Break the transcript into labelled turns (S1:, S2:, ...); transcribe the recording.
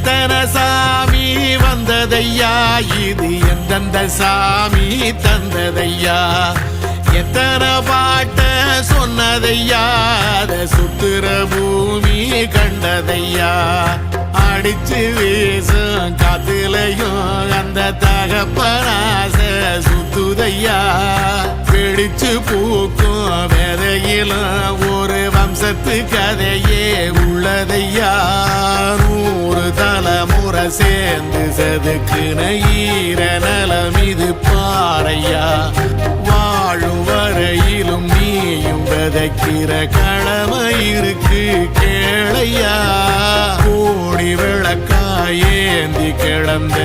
S1: எத்தனை சாமி வந்ததையா இது எந்தெந்த சாமி தந்ததையா எத்தனை பாட்ட சொன்னதையா அத சுத்துற பூமி கண்டதையா அடிச்சு வீசும் காத்துலையும் அந்த தகப்பனாச சுத்துதையா பிடிச்சு பூக்கும் விதையிலும் ஒரு வம்சத்து கதையே உள்ளதையா 100 தலைமுறை சேர்ந்து செதுக்குன ஈர நலம் இது பாறையா வாழும் வரையிலும் நீயும் விதைக்கிற கடமை இருக்கு கேளையா கோடி விளக்காயேந்தி கிடந்த